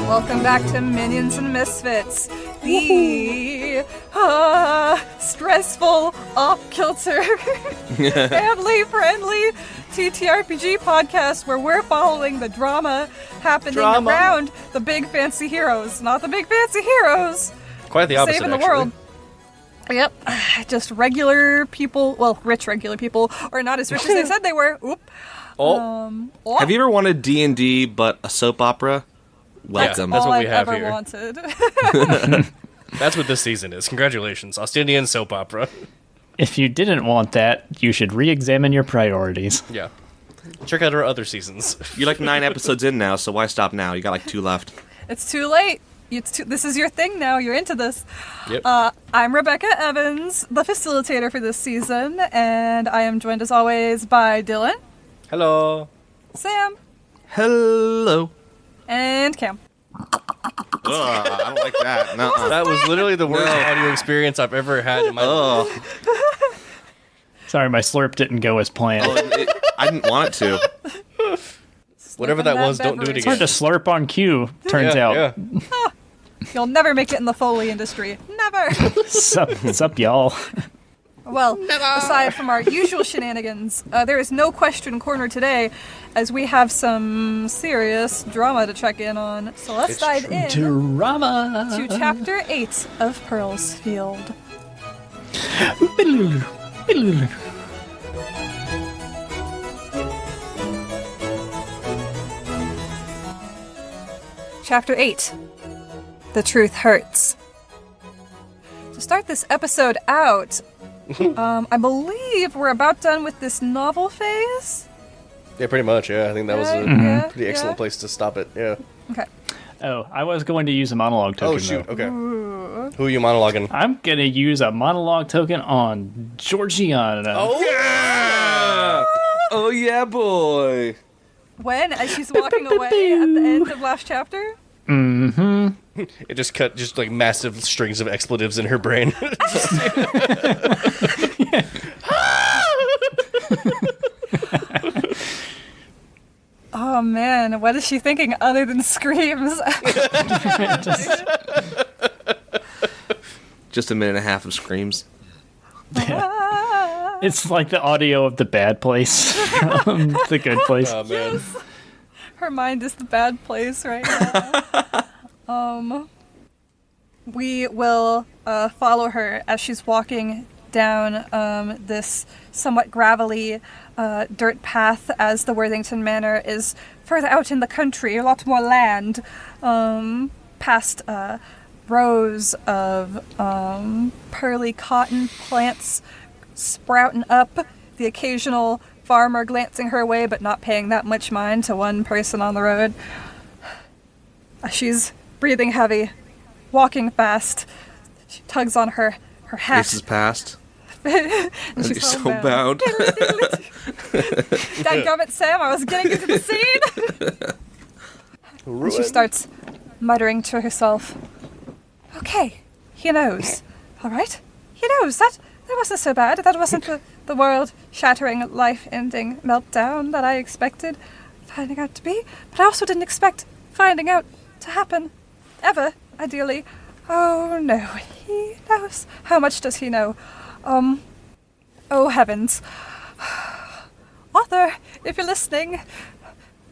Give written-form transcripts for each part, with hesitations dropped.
Welcome back to Minions and Misfits, the stressful, off-kilter, family-friendly TTRPG podcast where we're following the drama happening around the big fancy heroes. Not the big fancy heroes. Quite the opposite, saving the actually. world. Yep, just regular people, well, rich regular people, or not as rich as they said they were. Oop. Have you ever wanted D&D but a soap opera? Welcome. That's what we have I've here. ever wanted. That's what this season is. Congratulations, Austinian soap opera. If you didn't want that, you should re-examine your priorities. Yeah. Check out our other seasons. You're like 9 episodes in now, so why stop now? You got like 2 left. It's too late. This is your thing now. You're into this. Yep. I'm Rebecca Evans, the facilitator for this season, and I am joined as always by Dylan, Hello. Sam, Hello. and Cam. I don't like that. Nuh-uh. That was literally the worst audio experience I've ever had in my life. Sorry, my slurp didn't go as planned. I didn't want it to. Whatever that was, don't do it It's hard again. to slurp on cue, turns out. Yeah. You'll never make it in the Foley industry. Never. What's up, y'all? Well, aside from our usual shenanigans, there is no question corner today, as we have some serious drama to check in on. So let's dive in Drama! to Chapter 8 of Pearl's Field. Chapter 8. The Truth Hurts. To start this episode out, I believe we're about done with this novel phase. Yeah, pretty much, yeah. I think that was a Yeah, pretty excellent place to stop it, yeah. Okay. Oh, I was going to use a monologue token, Oh, shoot, though. okay. Who are you monologuing? I'm going to use a monologue token on Georgiana. Yeah! Oh, yeah, boy. When? As she's walking away at the end of last chapter? Mm-hmm. It just cut just like massive strings of expletives in her brain. Oh man, what is she thinking other than screams? Just a minute and a half of screams. It's like the audio of The Bad Place from The Good Place. Oh, man. Her mind is the bad place right now. We will follow her as she's walking down this somewhat gravelly dirt path, as the Worthington Manor is further out in the country, a lot more land, past rows of pearly cotton plants sprouting up, the occasional farmer glancing her way but not paying that much mind to one person on the road. She's breathing heavy, walking fast. She tugs on her hat. This is past. and And she's so bound. Dadgummit, Sam, I was getting into the scene! And she starts muttering to herself, "Okay, he knows. All right? He knows. That wasn't so bad. That wasn't the world-shattering, life-ending meltdown that I expected finding out to be. But I also didn't expect finding out to happen. Ever, ideally. Oh, no. He knows. How much does he know? Oh, heavens. Author, if you're listening,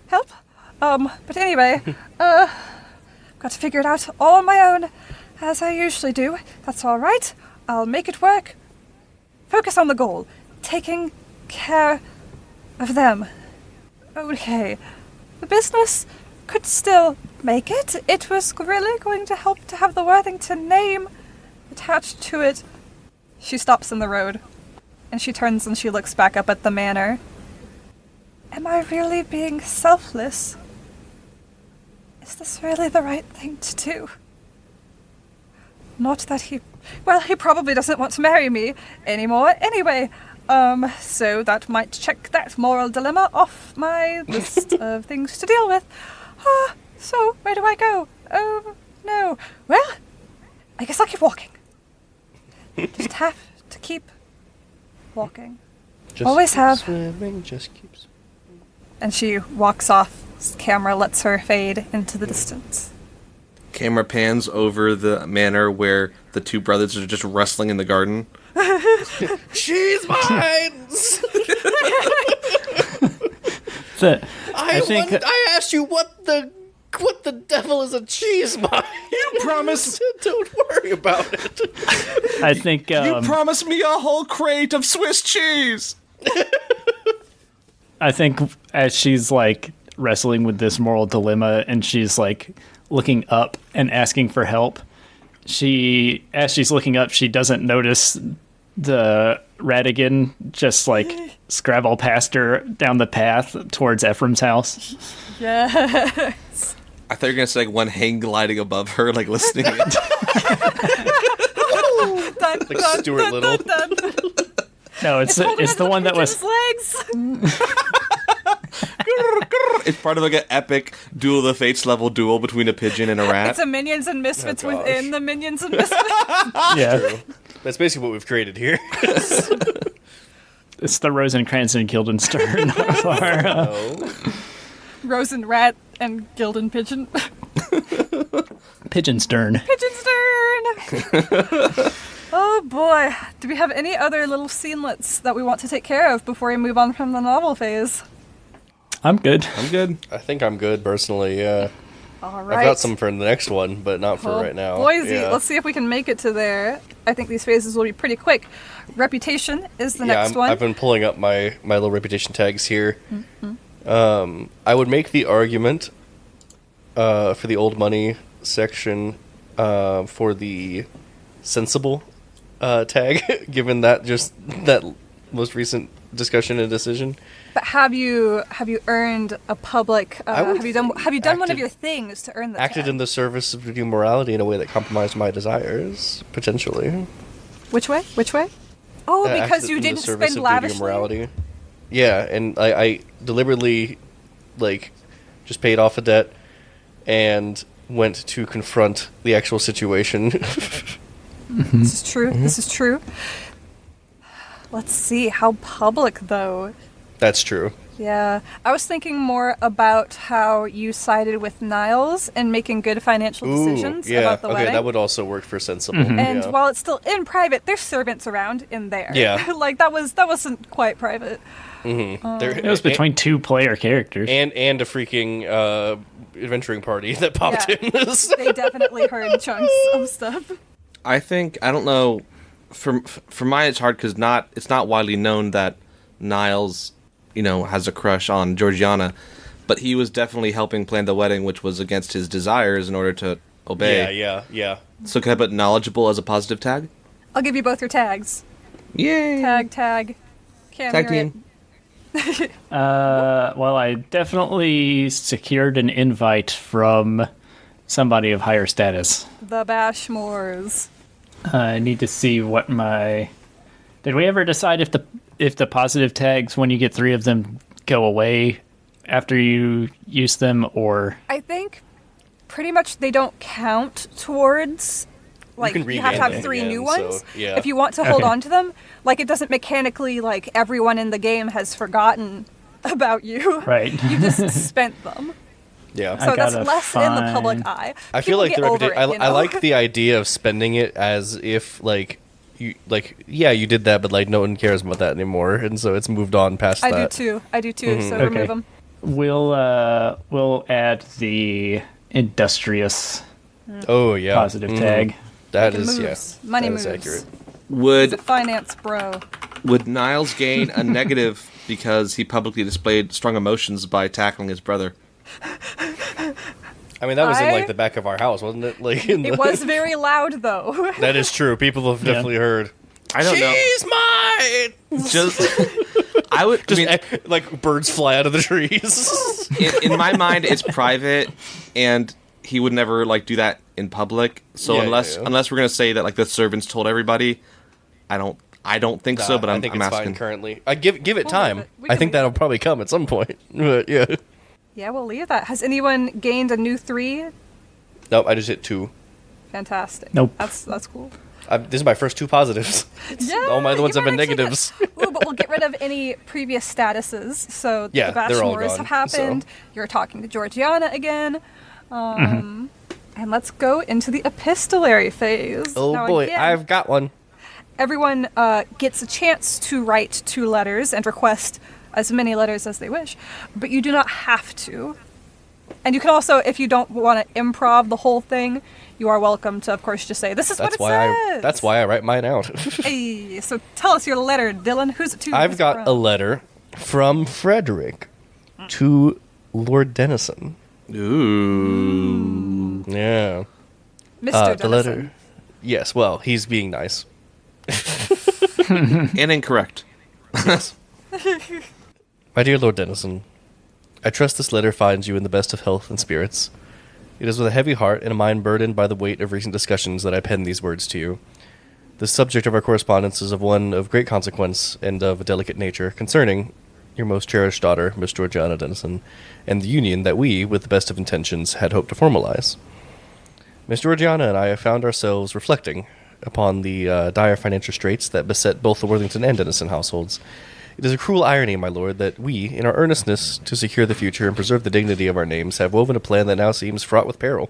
help. But anyway, got to figure it out all on my own, as I usually do. That's all right. I'll make it work. Focus on the goal. Taking care of them. Okay. The business could still make it. It was really going to help to have the Worthington name attached to it." She stops in the road, and she turns and she looks back up at the manor. Am I really being selfless? Is this really the right thing to do? Not that he probably doesn't want to marry me anymore anyway. So that might check that moral dilemma off my list of things to deal with. So where do I go? Oh, no. Well, I guess I'll keep walking. Just have to keep walking. Always have. Swimming, just keeps. And she walks off. Camera lets her fade into the distance. camera pans over the manor where the two brothers are just wrestling in the garden. She's mine! I asked you what the devil is a cheese mine? You promised... Don't worry about it. I think... you promised me a whole crate of Swiss cheese! I think as she's, like, wrestling with this moral dilemma and she's, like, looking up and asking for help, as she's looking up, she doesn't notice the Radigan just, like, scrabble past her down the path towards Ephraim's house. Yes. I thought you were going to say, like, one hang gliding above her, like, listening in. Dun, Like dun, Stuart dun, Little. dun, dun. No, it's the one that was... Legs. It's part of, like, an epic Duel of the Fates level duel between a pigeon and a rat. It's a Minions and Misfits Oh, gosh. within the Minions and Misfits. Yeah. True. That's basically what we've created here. It's the Rosencrantz and Guildenstern of our... Rosen Rat and Gildan Pigeon. Pigeonstern. Pigeonstern! Oh boy. Do we have any other little scenelets that we want to take care of before we move on from the novel phase? I'm good. I'm good. I think I'm good, personally, yeah. All right. I've got some for the next one, but not for right now. Boise, Yeah. let's see if we can make it to there. I think these phases will be pretty quick. Reputation is the next one. I've been pulling up my little reputation tags here. Mm-hmm. I would make the argument for the old money section for the sensible tag, given that most recent discussion and decision. But have you earned a public? Have you done one of your things to earn the Acted tag? in the service of duty and morality in a way that compromised my desires, potentially. Which way? Oh, because Acted you in the didn't service spend of duty and lavishly. morality. Yeah, and I deliberately, like, just paid off a debt and went to confront the actual situation. This is true. This is true. Let's see. How public, though? That's true. Yeah. I was thinking more about how you sided with Niles in making good financial decisions yeah. about the Okay, wedding. that would also work for sensible. And yeah. while it's still in private, there's servants around in there. Yeah. Like, that wasn't quite private. It was between two player characters. and a freaking adventuring party that popped Yeah. in this. They definitely heard chunks of stuff. I don't know, for mine it's hard because it's not widely known that Niles, has a crush on Georgiana, but he was definitely helping plan the wedding, which was against his desires in order to obey. Yeah. So can I put knowledgeable as a positive tag? I'll give you both your tags. Yay! Tag. Can't Tag hear team. Well, I definitely secured an invite from somebody of higher status. The Bashmores. I need to see what my... Did we ever decide if the positive tags, when you get 3 of them, go away after you use them, or... I think pretty much they don't count towards... Like, can you have to regain have them 3 again, new so, ones. yeah. If you want to hold Okay. on to them, like, it doesn't mechanically, like, everyone in the game has forgotten about you. Right. You just spent them. Yeah. So that's gotta less in the public find- eye. I feel People like get the over reputation. it, I like the idea of spending it as if you did that, but like no one cares about that anymore, and so it's moved on past I that. do too. So Okay. remove them. We'll add the industrious Oh yeah, positive tag. That Making is moves. Money that moves. is accurate. He's a Would finance bro. Niles gain a negative because he publicly displayed strong emotions by tackling his brother? I mean, that was in I- like the back of our house, wasn't it? Like in It the, was very loud, though. That is true. People have definitely heard. I don't know. She's mine. Just I would. I mean, Like birds fly out of the trees. in my mind, it's private, and he would never like do that in public. So Yeah, unless we're gonna say that like the servants told everybody, I don't think so. But I think I'm it's asking. fine currently. I give it time. we I can think that'll probably come at some point. But yeah. Yeah, we'll leave that. Has anyone gained a new 3? Nope. I just hit 2. Fantastic. Nope. That's cool. This is my first 2 positives. Yeah, All my other ones you have been might actually get- negatives. Ooh, but we'll get rid of any previous statuses. So Yeah, the they're all Bashmores gone, have happened. so. You're talking to Georgiana again. And let's go into the epistolary phase. Oh Now, boy, again, I've got one. everyone gets a chance to write 2 letters and request as many letters as they wish, but you do not have to. And you can also, if you don't want to improv the whole thing, you are welcome to, of course, just say, this is what it says. That's why I write mine out. Hey, so tell us your letter, Dylan. Who's it to? I've Who's it got from? a letter from Frederick to Lord Dennison. Ooh. Yeah. Mr. The Dennison. letter. Yes, well, he's being nice. And incorrect. My dear Lord Dennison, I trust this letter finds you in the best of health and spirits. It is with a heavy heart and a mind burdened by the weight of recent discussions that I pen these words to you. The subject of our correspondence is of one of great consequence and of a delicate nature concerning your most cherished daughter, Miss Georgiana Dennison, and the union that we, with the best of intentions, had hoped to formalize. Miss Georgiana and I have found ourselves reflecting upon the dire financial straits that beset both the Worthington and Dennison households. It is a cruel irony, my lord, that we, in our earnestness to secure the future and preserve the dignity of our names, have woven a plan that now seems fraught with peril.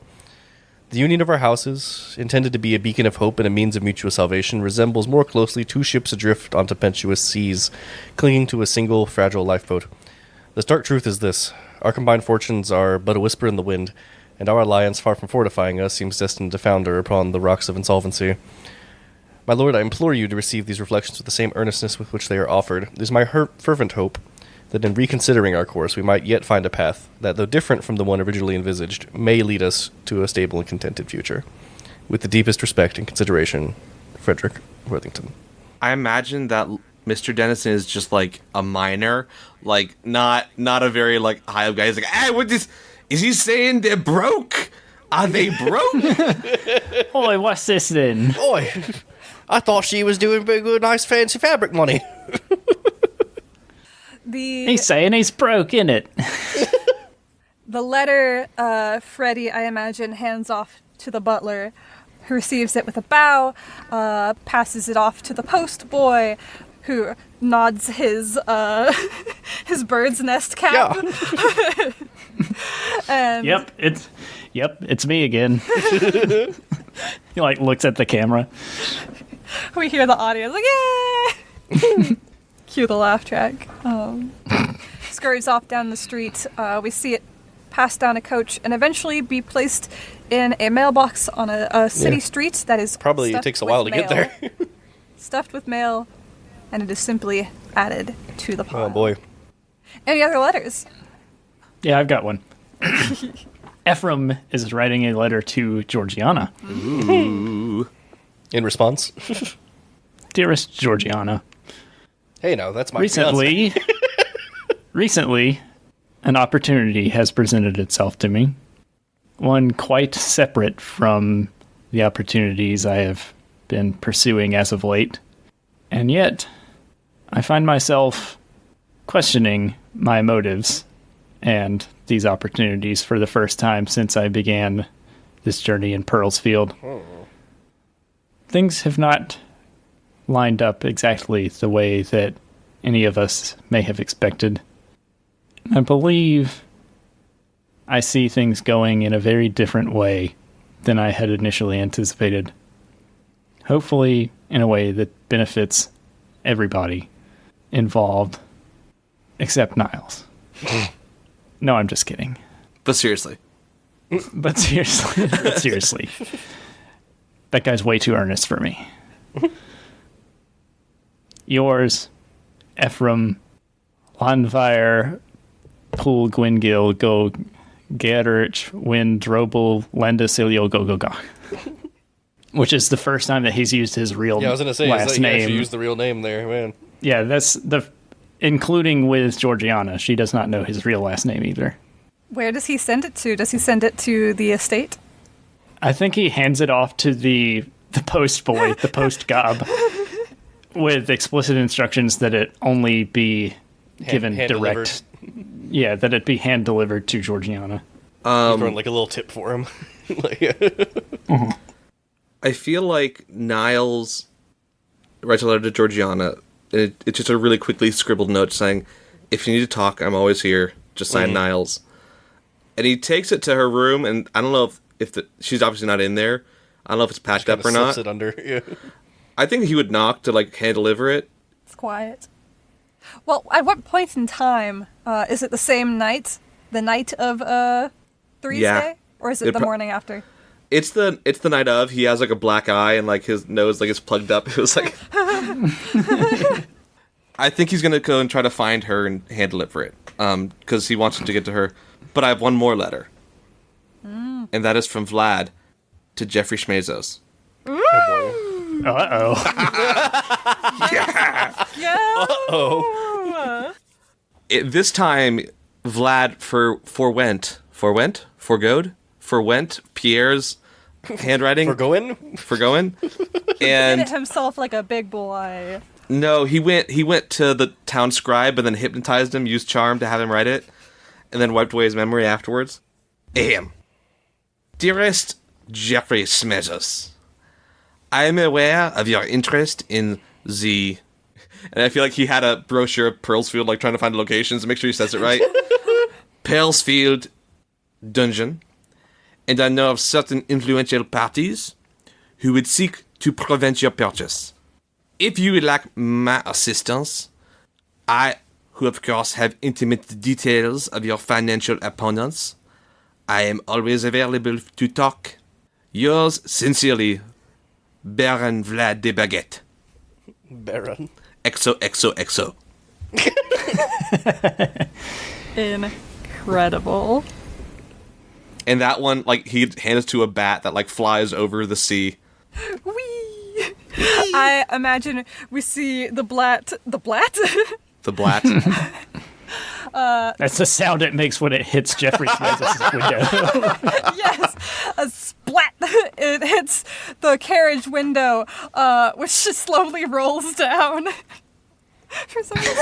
The union of our houses, intended to be a beacon of hope and a means of mutual salvation, resembles more closely 2 ships adrift on tempestuous seas, clinging to a single fragile lifeboat. The stark truth is this: our combined fortunes are but a whisper in the wind, and our alliance, far from fortifying us, seems destined to founder upon the rocks of insolvency. My lord, I implore you to receive these reflections with the same earnestness with which they are offered. It is my fervent hope that in reconsidering our course we might yet find a path that, though different from the one originally envisaged, may lead us to a stable and contented future. With the deepest respect and consideration, Frederick Worthington. I imagine that Mr. Dennison is just like a minor, like not a very like high up guy. He's like, hey, what this? Is he saying they're broke? Are they broke? Oi, what's this then? Oi! I thought she was doing big, good, nice, fancy fabric money. He's saying he's broke, innit? The letter, Freddie, I imagine, hands off to the butler, who receives it with a bow, passes it off to the post boy, who nods his his bird's nest cap. Yeah. And Yep, it's me again. He like looks at the camera. we hear the audience like, yay! Cue the laugh track. Scurries off down the street. We see it pass down a coach and eventually be placed in a mailbox on a city street that is Probably stuffed takes a with while to get mail. there. Stuffed with mail, and it is simply added to the pile. Oh boy. Any other letters? Yeah, I've got one. Ephraim is writing a letter to Georgiana. Ooh. In response, Dearest Georgiana, hey, now that's my fiance. recently, an opportunity has presented itself to me. One quite separate from the opportunities I have been pursuing as of late. And yet, I find myself questioning my motives and these opportunities for the first time since I began this journey in Pearl's Field. Things have not lined up exactly the way that any of us may have expected. I believe I see things going in a very different way than I had initially anticipated. Hopefully in a way that benefits everybody involved, except Niles. No, I'm just kidding. But seriously. But seriously. That guy's way too earnest for me. Yours, Ephraim, Lanvire, Pool, Gwyngill, Go, Gerich, Win, Drobel, Lendasilio, Go. Which is the first time that he's used his real Yeah, I was going to say, last is that you actually name. used the real name there, man. Yeah, that's including with Georgiana. She does not know his real last name either. Where does he send it to? Does he send it to the estate? I think he hands it off to the post boy, the post gob, with explicit instructions that it only be given hand direct. Yeah, that it be hand delivered to Georgiana. Throwing like a little tip for him. I feel like Niles writes a letter to Georgiana. It's just a really quickly scribbled note saying, if you need to talk, I'm always here. Just sign Niles. And he takes it to her room, and I don't know if she's obviously not in there. I don't know if it's patched up or not. Slips it under. Yeah. I think he would knock to like hand deliver it. It's quiet. Well, at what point in time is it the same night? The night of Thursday? Yeah. Or is it the morning after? It's the night of. He has like a black eye and like his nose like is plugged up. It was like I think he's gonna go and try to find her and hand deliver it. Because he wants to get to her. But I have one more letter. And that is from Vlad to Jeffrey Schmezos. Oh boy. Uh-oh. Yeah. Uh-oh. This time, Vlad forwent Pierre's handwriting. Forgoing. And Did it himself like a big boy. no, he went to the town scribe and then hypnotized him, used charm to have him write it, and then wiped away his memory afterwards. Ahem. Dearest Jeffrey Schmezos, I am aware of your interest in the... And I feel like he had a brochure of Pearlsfield, like trying to find locations and make sure he says it right. Pearlsfield Dungeon. And I know of certain influential parties who would seek to prevent your purchase. If you would like my assistance, I, who of course have intimate details of your financial opponents, I am always available to talk. Yours sincerely, Baron Vlad de Baguette. Baron. XOXOXO. Incredible. And that one, like, he hands to a bat that, like, flies over the sea. Whee! I imagine we see the blat. The blat. That's the sound it makes when it hits Jeffrey Schmezos' window. Yes, a splat. It hits the carriage window, which just slowly rolls down. For some reason.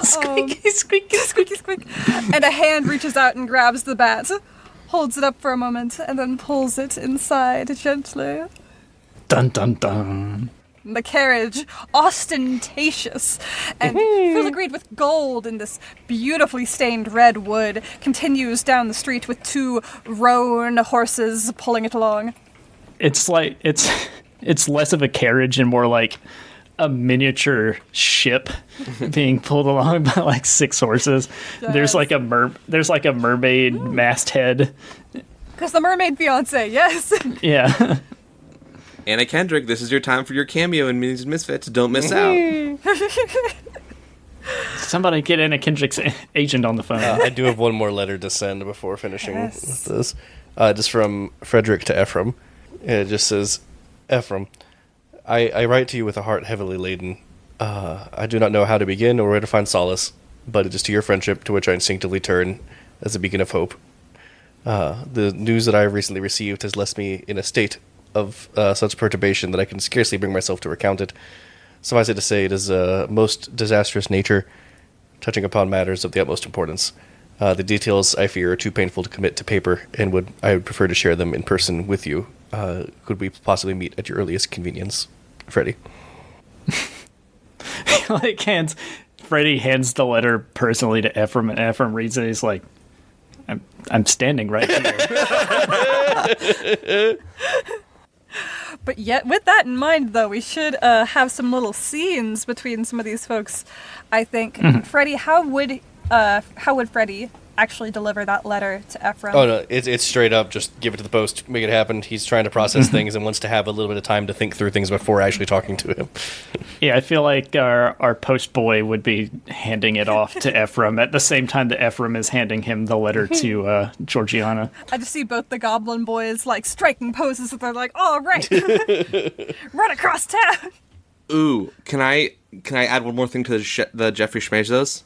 Squeaky, squeaky, Squeaky, squeak. And a hand reaches out and grabs the bat, holds it up for a moment, and then pulls it inside gently. Dun, dun, dun. The carriage, ostentatious and filigreed with gold in this beautifully stained red wood, continues down the street with two roan horses pulling it along. It's like it's less of a carriage and more like a miniature ship being pulled along by like six horses. Yes. There's like a mermaid masthead. Because the mermaid fiance, yes. Yeah. Anna Kendrick, this is your time for your cameo in Minions and Misfits. Don't miss out. Somebody get Anna Kendrick's agent on the phone. I do have one more letter to send before finishing with this. Just from Frederick to Ephraim. It just says, Ephraim, I write to you with a heart heavily laden. I do not know how to begin or where to find solace, but it is to your friendship to which I instinctively turn as a beacon of hope. The news that I have recently received has left me in a state of such perturbation that I can scarcely bring myself to recount it. Suffice it to say, it is a most disastrous nature, touching upon matters of the utmost importance. The details, I fear, are too painful to commit to paper, and I would prefer to share them in person with you. Could we possibly meet at your earliest convenience? Freddie. Freddie hands the letter personally to Ephraim, and Ephraim reads it. He's like, I'm standing right here. But yet, with that in mind, though, we should have some little scenes between some of these folks, I think. Freddie, how would Freddie actually deliver that letter to Ephraim? Oh, no, it's straight up, just give it to the post, make it happen. He's trying to process things and wants to have a little bit of time to think through things before actually talking to him. Yeah, I feel like our post boy would be handing it off to Ephraim at the same time that Ephraim is handing him the letter to Georgiana. I just see both the goblin boys, like, striking poses that they're like, all right, run across town. Ooh, can I add one more thing to the Jeffrey Schmezos?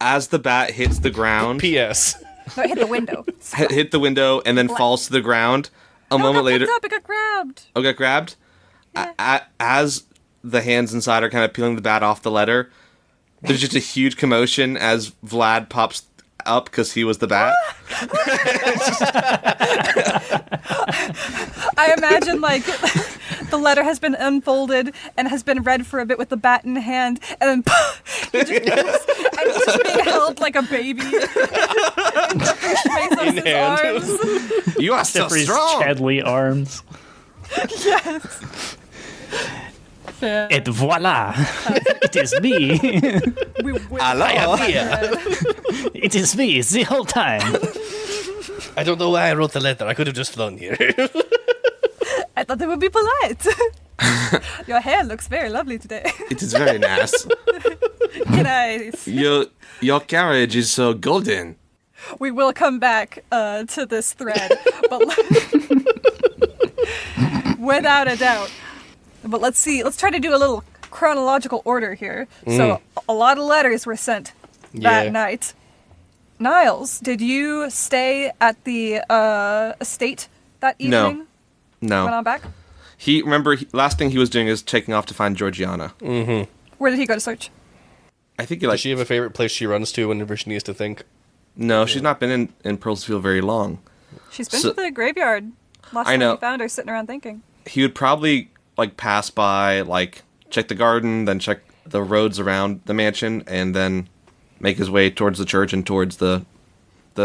As the bat hits the ground... P.S. No, it hit the window. hit the window and then falls to the ground. A moment later... It got grabbed. Oh, got grabbed? Yeah. As the hands inside are kind of peeling the bat off the letter, there's just a huge commotion as Vlad pops up because he was the bat. I imagine, like, The letter has been unfolded and has been read for a bit with the bat in hand, and then he just moves, and he's just being held like a baby in In hand. arms. You are so Jeffrey's strong. Chadley arms. Yes. Yeah. Et voila! It is me! Hello. I am here! It is me the whole time! I don't know why I wrote the letter. I could have just flown here. I thought they would be polite. Your hair looks very lovely today. It is very nice. Good eyes. Your carriage is so golden. We will come back to this thread, but without a doubt. But let's see. Let's try to do a little chronological order here. So a lot of letters were sent that night. Niles, did you stay at the estate that evening? No. Went on back? Last thing he was doing is taking off to find Georgiana. Mm-hmm. Where did he go to search? I think he Does she have a favorite place she runs to whenever she needs to think? No, she's not been in Pearlsfield very long. She's been to the graveyard. Last time we found her sitting around thinking. He would probably pass by, check the garden, then check the roads around the mansion, and then make his way towards the church and towards the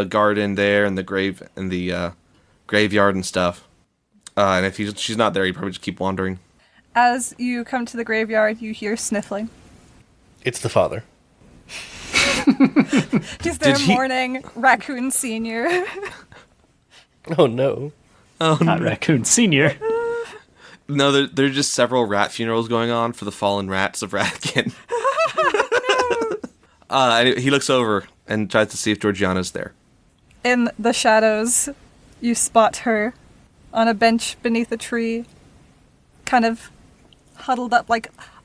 garden there and the grave and the graveyard and stuff. And if she's not there, he'd probably just keep wandering. As you come to the graveyard, you hear sniffling. It's the father. He's there mourning Raccoon Senior. Oh no. Not Raccoon Senior. No, there's just several rat funerals going on for the fallen rats of Ratkin. And he looks over and tries to see if Georgiana's there. In the shadows, you spot her on a bench beneath a tree, kind of huddled up,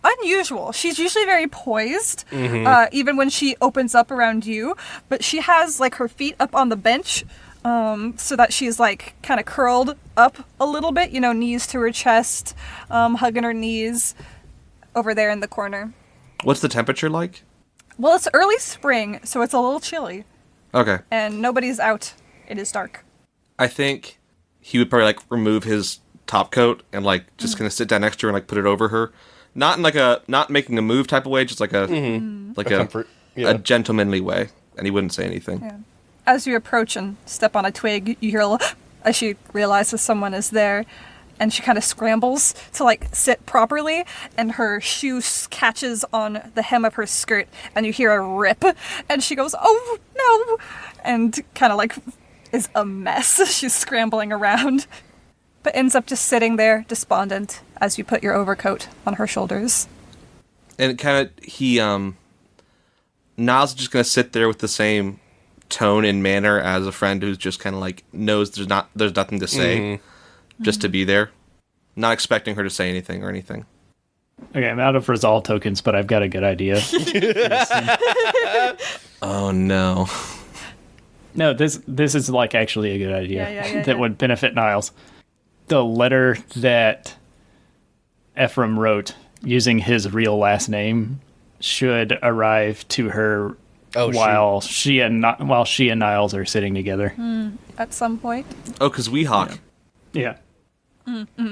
unusual. She's usually very poised, even when she opens up around you, but she has, her feet up on the bench, so that she's, kind of curled up a little bit, knees to her chest, hugging her knees over there in the corner. What's the temperature like? Well, it's early spring, so it's a little chilly. Okay. And nobody's out. It is dark. I think he would probably remove his top coat and just kind of sit down next to her and put it over her, not in not making a move type of way, just a Comfort. Yeah. a gentlemanly way, and he wouldn't say anything. Yeah. As you approach and step on a twig, you hear a little, as she realizes someone is there, and she kind of scrambles to sit properly, and her shoe catches on the hem of her skirt, and you hear a rip, and she goes, "Oh no!" and kind of is a mess. She's scrambling around, but ends up just sitting there, despondent, as you put your overcoat on her shoulders. And Niles is just gonna sit there with the same tone and manner as a friend who's just kind of knows there's nothing to say, just to be there, not expecting her to say anything or anything. Okay, I'm out of resolve tokens, but I've got a good idea. Oh no. No, this is actually a good idea that yeah. would benefit Niles. The letter that Ephraim wrote using his real last name should arrive to her while she and Niles are sitting together. At some point. Oh, because Weehawk. Yeah.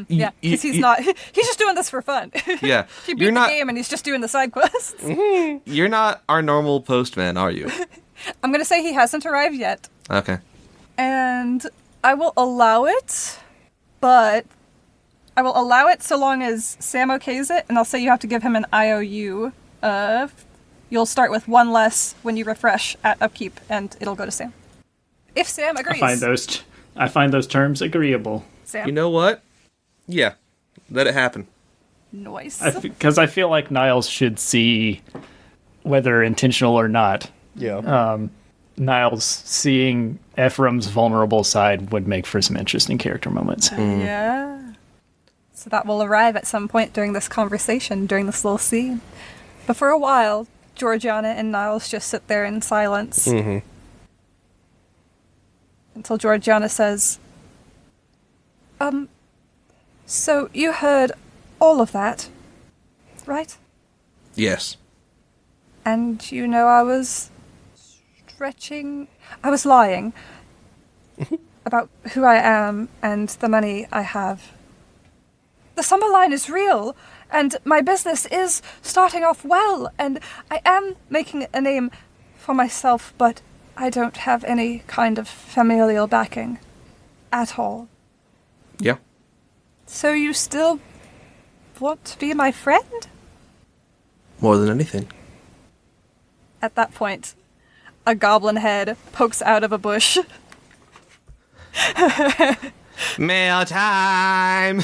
Yeah, because he's not. He's just doing this for fun. Yeah. He beat the game and he's just doing the side quests. You're not our normal postman, are you? I'm going to say he hasn't arrived yet. Okay. And I will allow it, but I will allow it so long as Sam okays it, and I'll say you have to give him an IOU. You'll start with one less when you refresh at upkeep, and it'll go to Sam. If Sam agrees. I find those terms agreeable. Sam. You know what? Yeah. Let it happen. Noise. Because I feel like Niles should see, whether intentional or not. Yeah. Niles seeing Ephraim's vulnerable side would make for some interesting character moments. Yeah. So that will arrive at some point during this conversation, during this little scene. But for a while, Georgiana and Niles just sit there in silence. Until Georgiana says, so you heard all of that, right? Yes. And I was lying about who I am and the money I have. the summer line is real, and my business is starting off well, and I am making a name for myself, but I don't have any kind of familial backing at all. Yeah. So you still want to be my friend? More than anything. At that point, a goblin head pokes out of a bush. Mail time!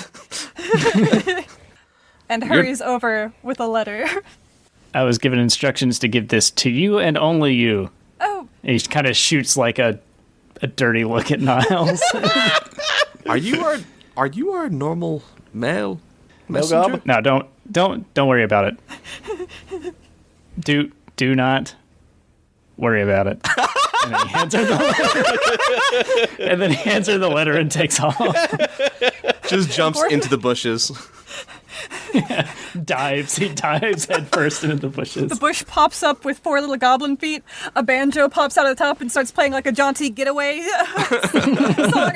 And hurries over with a letter. I was given instructions to give this to you and only you. Oh, And he kind of shoots like a dirty look at Niles. Are you our normal mail Mail messenger? gob? No, don't worry about it. Do not worry about it. And then he hands her the letter. And then he hands her the letter and takes off. Just jumps into the bushes. He dives head first into the bushes. the bush pops up with 4 little goblin feet. A banjo pops out of the top and starts playing like a jaunty getaway song.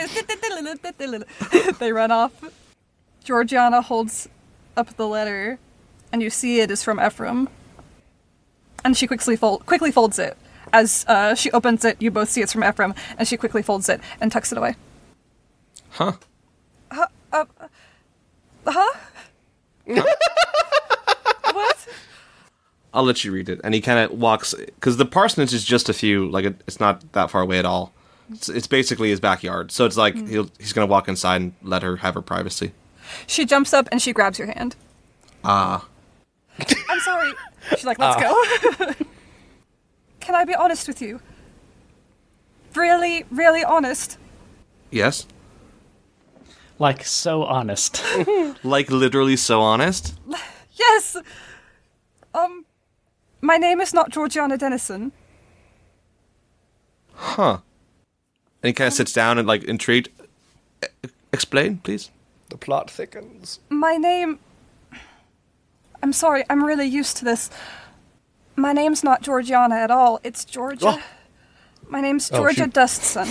They run off. Georgiana holds up the letter, and you see it is from Ephraim. And she quickly folds it. As she opens it, you both see it's from Ephraim, and she quickly folds it and tucks it away. Huh? What? I'll let you read it. And he kind of walks, because the parsonage is just a few, like, it's not that far away at all. It's basically his backyard. So it's like he's going to walk inside and let her have her privacy. She jumps up and she grabs your hand. Ah. I'm sorry. She's like, let's go. Can I be honest with you? Really, really honest. Yes? Like, so honest. Like, literally so honest? Yes! My name is not Georgiana Dennison. Huh. And he kind of sits down and, like, intrigued. Explain, please. The plot thickens. My name... I'm sorry, I'm really used to this. My name's not Georgiana at all. It's Georgia. Oh. My name's Oh, Georgia shoot. Dustson.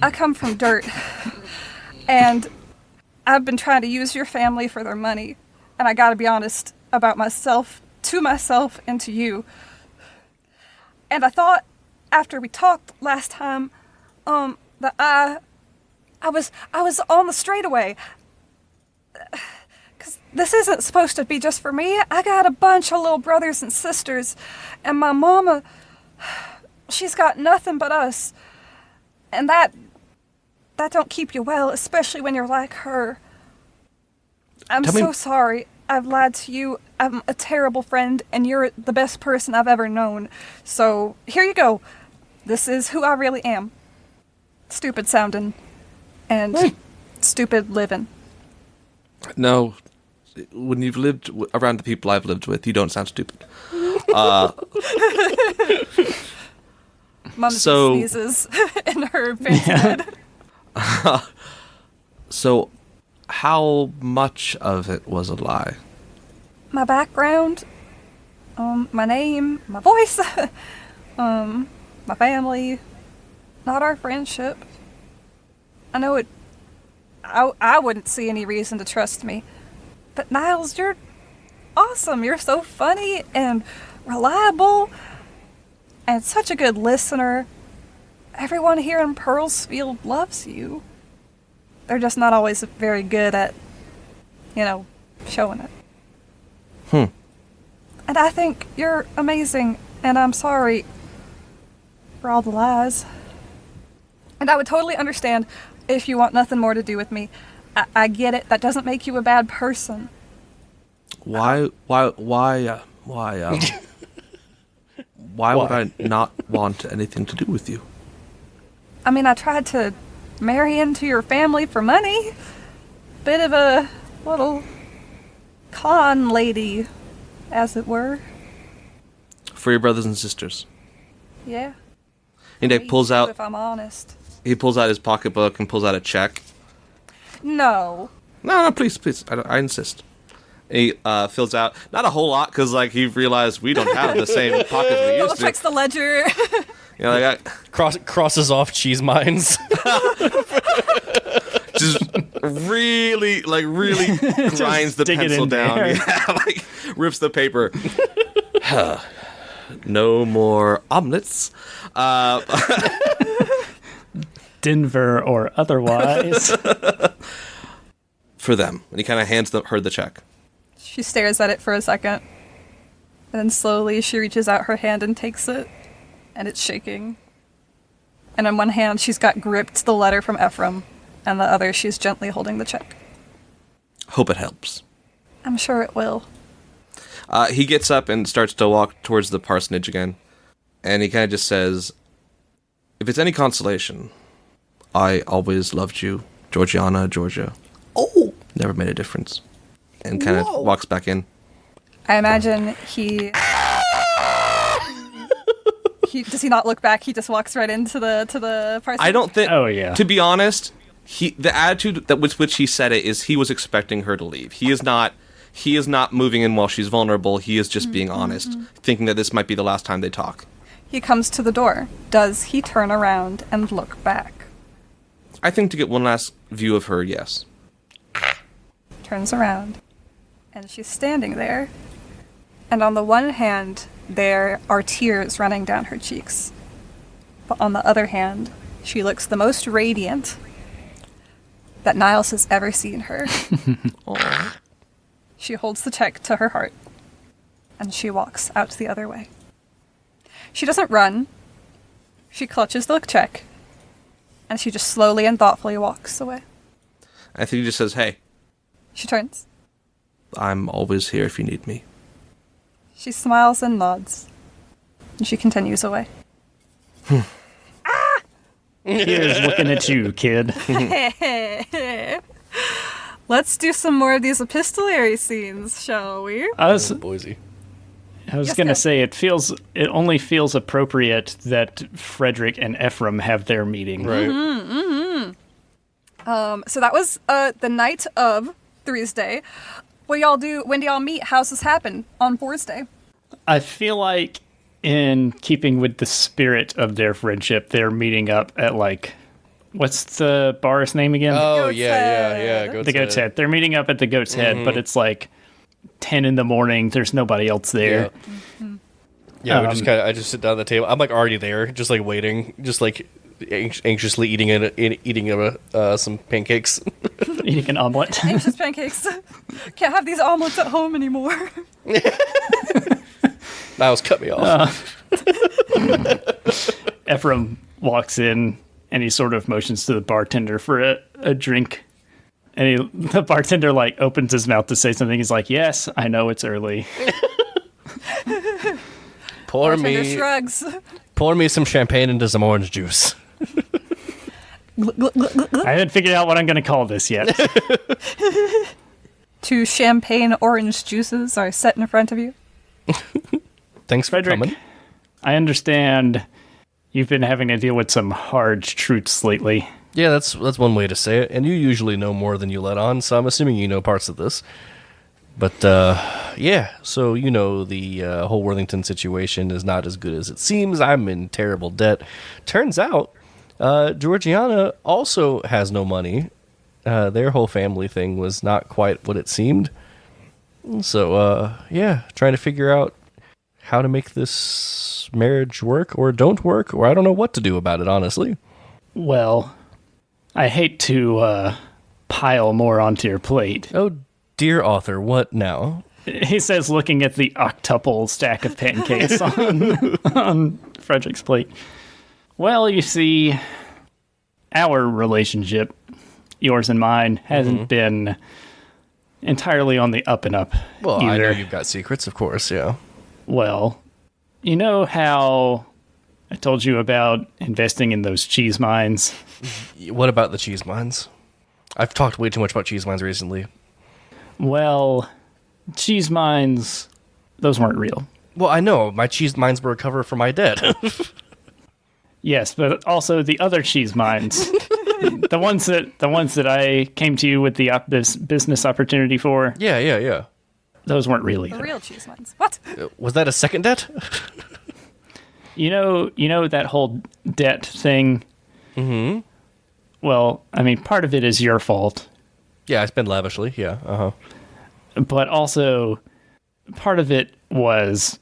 I come from dirt. And I've been trying to use your family for their money. And I gotta be honest about myself, to myself, and to you. And I thought, after we talked last time, that I was on the straightaway. Because this isn't supposed to be just for me. I got a bunch of little brothers and sisters. And my mama, she's got nothing but us. And that don't keep you well, especially when you're like her. I'm Tell me- so sorry. I've lied to you. I'm a terrible friend, and you're the best person I've ever known. So, here you go. This is who I really am. Stupid sounding. And stupid living. No. When you've lived around the people I've lived with, you don't sound stupid. Mom So- sneezes in her fancy bed. So, how much of it was a lie? My background, my name, my voice, my family, not our friendship. I know it. I wouldn't see any reason to trust me. But Niles, you're awesome. You're so funny and reliable and such a good listener. Everyone here in Pearlsfield loves you. They're just not always very good at, showing it. And I think you're amazing, and I'm sorry for all the lies. And I would totally understand if you want nothing more to do with me. I get it. That doesn't make you a bad person. Why would I not want anything to do with you? I mean, I tried to marry into your family for money. Bit of a little con lady, as it were. For your brothers and sisters. Yeah. And he Me pulls too, out if I'm honest. his pocketbook and pulls out a check. No. No, please, I insist. And he fills out not a whole lot because he realized we don't have the same pockets we Double used checks to. the ledger. I Crosses off cheese mines. just really grinds the dig it pencil in down. there. Yeah, like rips the paper. No more omelets. Denver or otherwise. For them. And he kind of hands her the check. She stares at it for a second. And then slowly she reaches out her hand and takes it. And it's shaking. And in one hand she's got gripped the letter from Ephraim. And the other she's gently holding the check. Hope it helps. I'm sure it will. He gets up and starts to walk towards the parsonage again. And he kind of just says, if it's any consolation, I always loved you, Georgiana, Georgia. Oh, Never made a difference. And kind of walks back in. I imagine he does he not look back? He just walks right into the parsonage? I don't think... Oh, yeah. To be honest, the attitude that with which he said it is he was expecting her to leave. He is not moving in while she's vulnerable. He is just being honest, thinking that this might be the last time they talk. He comes to the door. Does he turn around and look back? I think to get one last view of her, yes. Turns around, and she's standing there. And on the one hand, there are tears running down her cheeks. But on the other hand, she looks the most radiant that Niles has ever seen her. Aw. She holds the check to her heart, and she walks out the other way. She doesn't run. She clutches the check, and she just slowly and thoughtfully walks away. I think he just says, hey, She turns. I'm always here if you need me. She smiles and nods, and she continues away. Here's looking at you, kid. Let's do some more of these epistolary scenes, shall we? I was Boise. going Yes, to ma'am. say it only feels appropriate that Frederick and Ephraim have their meeting. Right. So that was the night of Thursday. What y'all do? When do y'all meet? How's this happen on Thursday? I feel like in keeping with the spirit of their friendship, they're meeting up at what's the bar's name again? Oh, Goat's yeah. Head. The Goat's Head. They're meeting up at the Goat's Head, but it's 10 in the morning. There's nobody else there. Yeah, we I just sit down at the table. I'm already there, just waiting, just anxiously eating some pancakes. Eating an omelet. Anxious pancakes. Can't have these omelets at home anymore. Niles cut me off. Ephraim walks in and he sort of motions to the bartender for a drink. And the bartender opens his mouth to say something. He's like, "Yes, I know it's early." Pour Bartender me shrugs. some champagne into some orange juice. I haven't figured out what I'm going to call this yet. 2 champagne orange juices are set in front of you. Thanks, for Frederick, coming. I understand you've been having to deal with some hard truths lately. Yeah, that's one way to say it. And you usually know more than you let on, so I'm assuming you know parts of this. But yeah, so the whole Worthington situation is not as good as it seems. I'm in terrible debt. Turns out, Georgiana also has no money. Their whole family thing was not quite what it seemed. So yeah, trying to figure out how to make this marriage work or don't work, or I don't know what to do about it, honestly. Well, I hate to pile more onto your plate. Oh, dear author, what now? He says, looking at the octuple stack of pancakes on Frederick's plate. Well, you see, our relationship, yours and mine, hasn't been entirely on the up and up Well, either. I know you've got secrets, of course, yeah. Well, you know how I told you about investing in those cheese mines? What about the cheese mines? I've talked way too much about cheese mines recently. Well, cheese mines, those weren't real. Well, I know. My cheese mines were a cover for my debt. Yes, but also the other cheese mines. the ones that I came to you with the business opportunity for, Yeah. those weren't real The either. real cheese ones. What? Was that a second debt? You know that whole debt thing? Mm-hmm. Well, I mean, part of it is your fault. Yeah, I spend lavishly. Yeah. But also, part of it was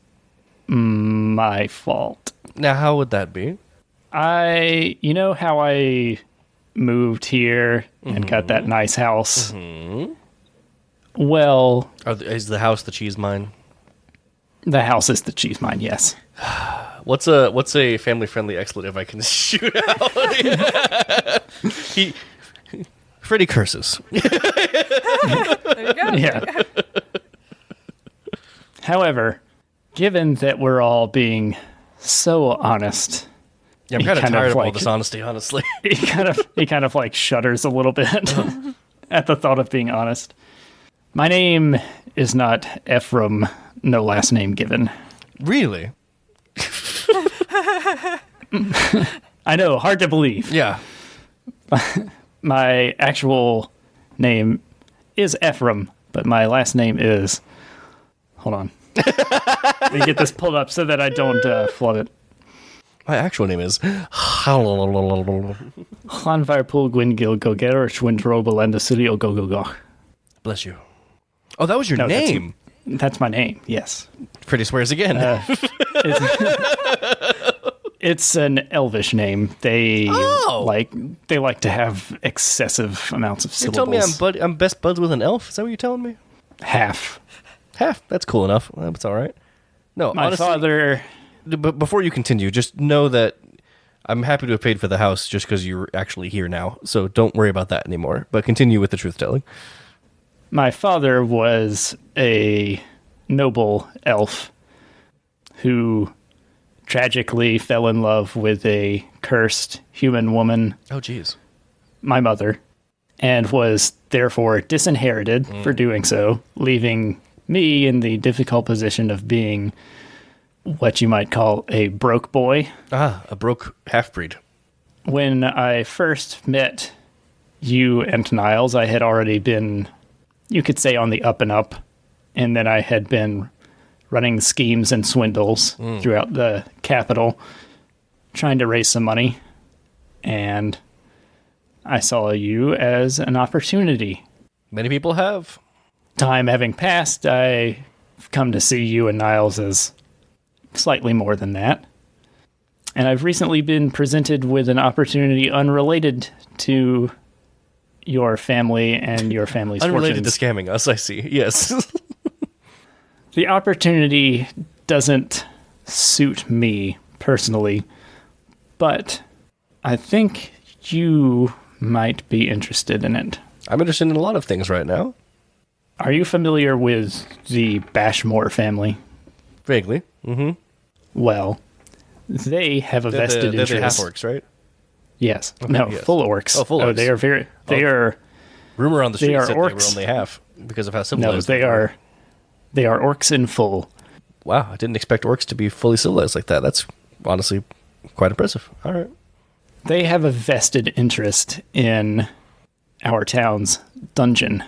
my fault. Now, how would that be? You know how I moved here and got that nice house? Well, Is the house the cheese mine? the house is the cheese mine, yes. What's a family friendly expletive I can shoot out? Freddy curses. There you go. Yeah. However, given that we're all being so honest, Yeah, I'm kind of tired of all like- this honesty, honestly. he kind of like shudders a little bit at the thought of being honest. My name is not Ephraim, no last name given. Really? I know, hard to believe. Yeah. My actual name is Ephraim, but my last name is... Hold on. Let me get this pulled up so that I don't flood it. My actual name is... Hlanvarpul Gwingil Goger Schwindro Belenda Studio Go Go Go. Bless you. Oh, that was your No, name. That's my name, yes. Freddy swears again. It's an Elvish name. They Oh. like to have excessive amounts of You're syllables. telling me I'm best buds with an elf? Is that what you're telling me? Half. Half. That's cool enough. That's all right. No, My honestly, father... But before you continue, just know that I'm happy to have paid for the house just because you're actually here now. So don't worry about that anymore. But continue with the truth telling. My father was a noble elf who tragically fell in love with a cursed human woman, Oh, geez. my mother, and was therefore disinherited for doing so, leaving me in the difficult position of being what you might call a broke boy. Ah, a broke half-breed. When I first met you and Niles, I had already been, you could say, on the up and up, and then I had been running schemes and swindles throughout the capital, trying to raise some money, and I saw you as an opportunity. Many people have. Time having passed, I've come to see you and Niles as slightly more than that. And I've recently been presented with an opportunity unrelated to your family and your family's Unrelated fortunes. to scamming us, I see. Yes. The opportunity doesn't suit me personally, but I think you might be interested in it. I'm interested in a lot of things right now. Are you familiar with the Bashmore family? Vaguely. Mm-hmm. Well, they have a vested They're the interest. half-orcs, right? Yes. No, yes. full orcs. Oh, full orcs. They are very. They are. Rumor on the street They are said they were orcs. only half because of how No, civilized they were. are. They are orcs in full. Wow, I didn't expect orcs to be fully civilized like that. That's honestly quite impressive. All right. They have a vested interest in our town's dungeon.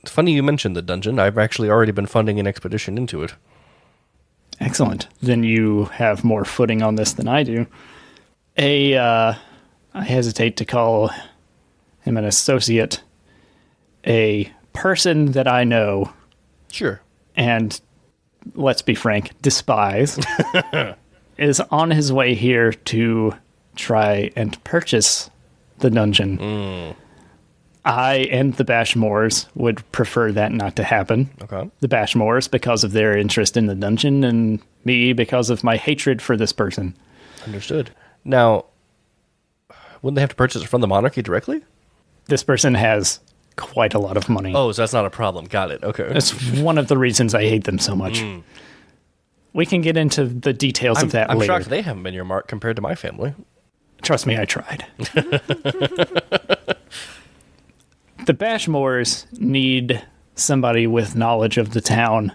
It's funny you mentioned the dungeon. I've actually already been funding an expedition into it. Excellent. Then you have more footing on this than I do. I hesitate to call him an associate. A person that I know Sure. and, let's be frank, despise, is on his way here to try and purchase the dungeon. I and the Bashmores would prefer that not to happen. Okay. The Bashmores because of their interest in the dungeon, and me because of my hatred for this person. Understood. Now, wouldn't they have to purchase it from the monarchy directly? This person has quite a lot of money. Oh, so that's not a problem. Got it. Okay. That's one of the reasons I hate them so much. We can get into the details of that I'm later. shocked they haven't been your mark compared to my family. Trust me, I tried. The Bashmores need somebody with knowledge of the town,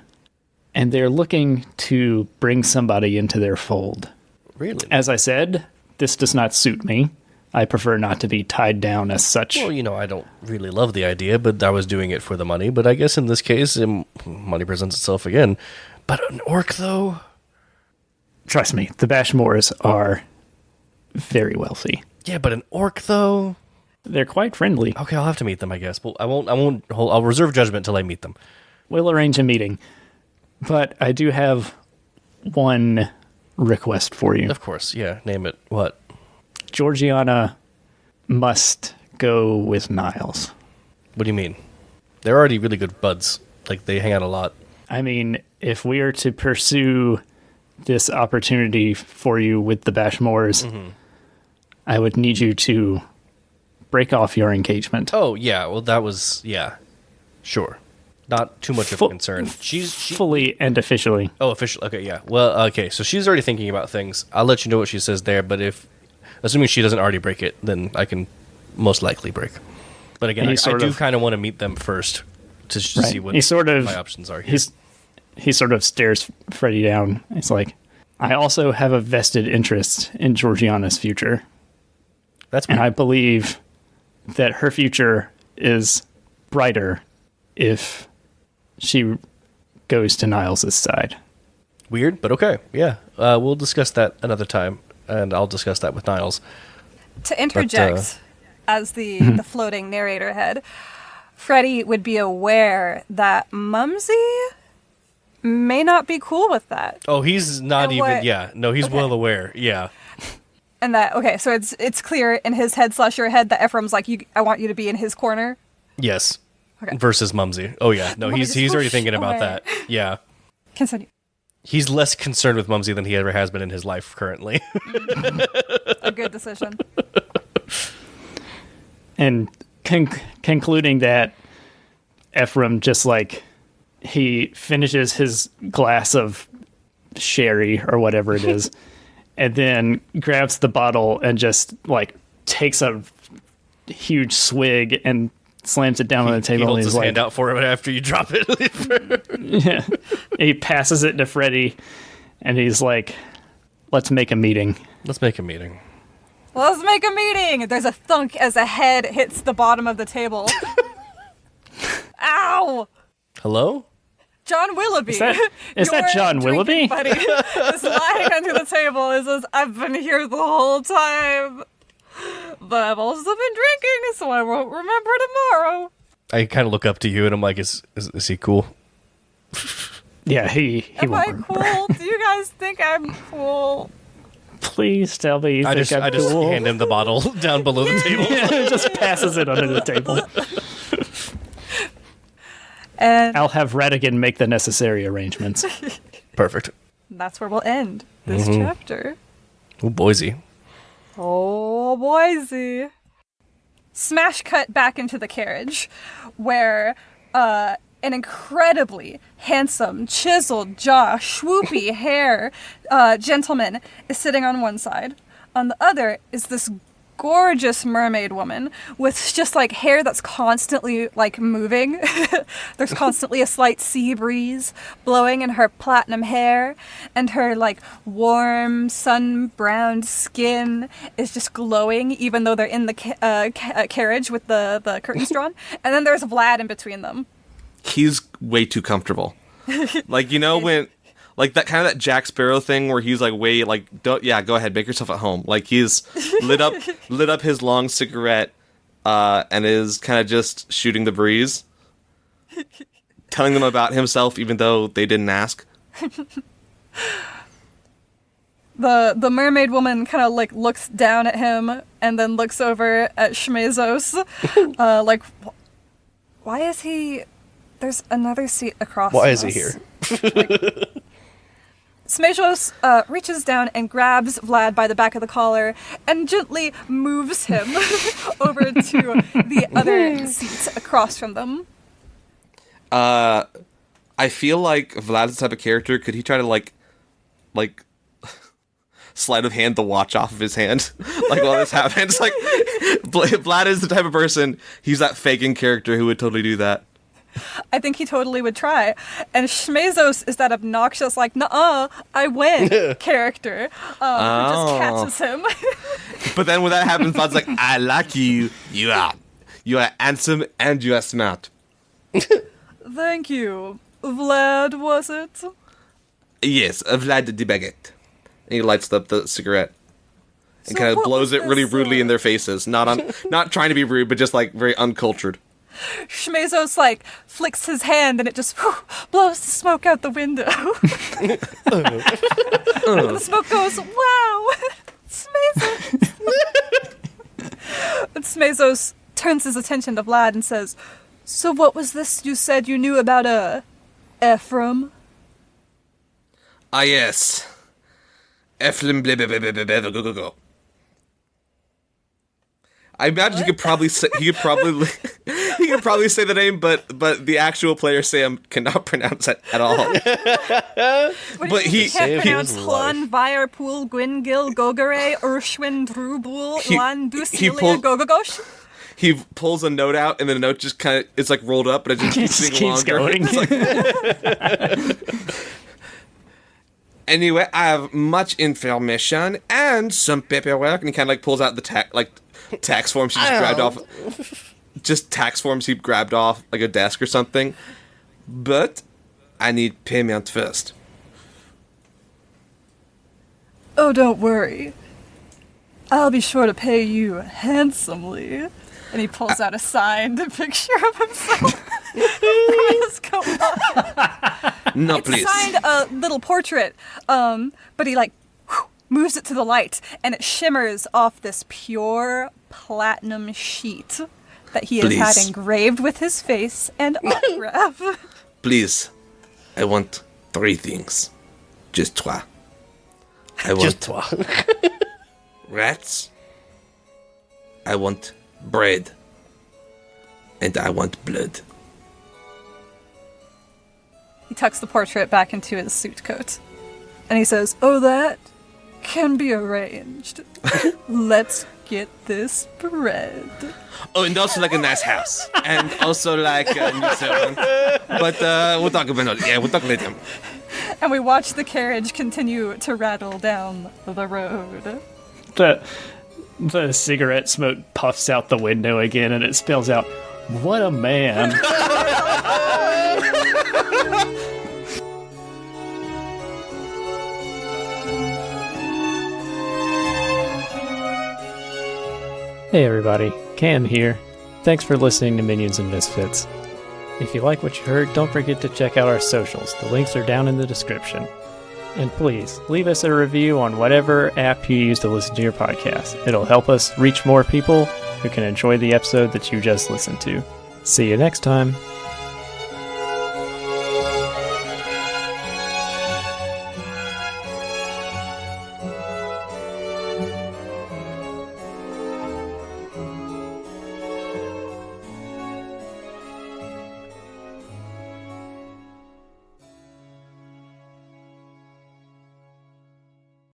and they're looking to bring somebody into their fold. Really? As I said, this does not suit me. I prefer not to be tied down as such. Well, I don't really love the idea, but I was doing it for the money. But I guess in this case, money presents itself again. But an orc, though? Trust me, the Bashmores are very wealthy. Yeah, but an orc, though? They're quite friendly. Okay, I'll have to meet them, I guess. Well, I'll reserve judgment till I meet them. We'll arrange a meeting. But I do have one request for you. Of course, yeah. Name it. What? Georgiana must go with Niles. What do you mean? They're already really good buds. Like, they hang out a lot. I mean, if we are to pursue this opportunity for you with the Bashmores, I would need you to break off your engagement. Oh, yeah. Well, that was... Yeah. Sure. Not too much of a concern. She's fully and officially. Oh, official. Okay, yeah. Well, okay. So she's already thinking about things. I'll let you know what she says there. But assuming she doesn't already break it, then I can most likely break. But again, I do kind of want to meet them first to see what my options are here. He sort of stares Freddy down. He's like, I also have a vested interest in Georgiana's future. And I believe that her future is brighter if she goes to Niles' side. Weird, but okay. Yeah. We'll discuss that another time, and I'll discuss that with Niles. To interject as the floating narrator head, Freddy would be aware that Mumsy may not be cool with that. Oh, he's not he's well aware. Yeah. And that, okay, so it's clear in his head / your head that Ephraim's like, I want you to be in his corner. Yes. Okay. Versus Mumsy. Oh, yeah. No, he's already thinking about that. Yeah. Continue. He's less concerned with Mumsy than he ever has been in his life currently. A good decision. And concluding that Ephraim just like, he finishes his glass of sherry or whatever it is, and then grabs the bottle and just like takes a huge swig and slams it down on the table. He holds and his hand out for him after you drop it. Yeah. He passes it to Freddy, and he's like, let's make a meeting. Let's make a meeting. Let's make a meeting! There's a thunk as a head hits the bottom of the table. Ow! Hello? John Willoughby. Is that John Willoughby? Buddy is lying under the table and says, I've been here the whole time. But I've also been drinking, so I won't remember tomorrow. I kind of look up to you and I'm like, is he cool? Yeah, he Am won't I remember. cool? Do you guys think I'm cool? Please tell me you think I'm I just cool. hand him the bottle down below the table. Yeah, just passes it under the table. And I'll have Radigan make the necessary arrangements. Perfect. that's where we'll end this chapter. Oh, Boise. Oh, Boise. Smash cut back into the carriage, where an incredibly handsome, chiseled jaw, swoopy hair gentleman is sitting on one side. On the other is this gorgeous mermaid woman with just like hair that's constantly like moving. There's constantly a slight sea breeze blowing in her platinum hair, and her like warm sun-browned skin is just glowing even though they're in the carriage with the curtains drawn. And then there's Vlad in between them. He's way too comfortable. Like, you know, when like that kind of that Jack Sparrow thing where he's like way like, go ahead, make yourself at home. Like he's lit up his long cigarette and is kind of just shooting the breeze, telling them about himself even though they didn't ask. The mermaid woman kind of like looks down at him and then looks over at Shmezos. Like, why is he? There's another seat across. Why is us. he here? Smejos reaches down and grabs Vlad by the back of the collar and gently moves him over to the other seat across from them. I feel like Vlad's the type of character. Could he try to like sleight of hand the watch off of his hand, like while this happens? Like Vlad is the type of person. He's that faking character who would totally do that. I think he totally would try. And Shmezos is that obnoxious, like, nuh-uh, I win character who just catches him. But then when that happens, Vlad's like, I like you. You are handsome and you are smart. Thank you. Vlad, was it? Yes, Vlad the baguette. And he lights up the cigarette. and kind of blows it really rudely in their faces. Not trying to be rude, but just like very uncultured. Schmezos like flicks his hand and it just blows the smoke out the window. And the smoke goes, wow, Schmezos. And Schmezos turns his attention to Vlad and says, so what was this you said you knew about Ephraim? Ah, yes. Ephraim, blah, blah, blah, blah, blah, blah, go, go, go. I imagine he could probably say the name, but the actual player Sam cannot pronounce it at all. But he can't pronounce Hlan, Virpool, Gwingil, Gogare, Urshwin, Drubul, Lan, Ducilia, Gogogosh. He pulls a note out, and the note just kind of, it's like rolled up, but it just keeps going. Anyway, I have much information and some paperwork, and he kind of like pulls out the tax forms he just grabbed off. Just tax forms he grabbed off like a desk or something. But I need payment first. Oh, don't worry. I'll be sure to pay you handsomely. And he pulls out a signed picture of himself from his coat. No, it's please. It's signed a little portrait, but he moves it to the light, and it shimmers off this pure platinum sheet that he has had engraved with his face and autograph. Please, I want 3 things. Just trois. I want rats. I want bread. And I want blood. He tucks the portrait back into his suit coat. And he says, oh, that can be arranged. Let's get this bread. Oh, and also like a nice house. And also like a new servant. But we'll talk about it. Yeah, we'll talk later. And we watch the carriage continue to rattle down the road. The cigarette smoke puffs out the window again, and it spells out, what a man. Hey everybody, Cam here. Thanks for listening to Minions and Misfits. If you like what you heard, don't forget to check out our socials. The links are down in the description. And please, leave us a review on whatever app you use to listen to your podcast. It'll help us reach more people who can enjoy the episode that you just listened to. See you next time.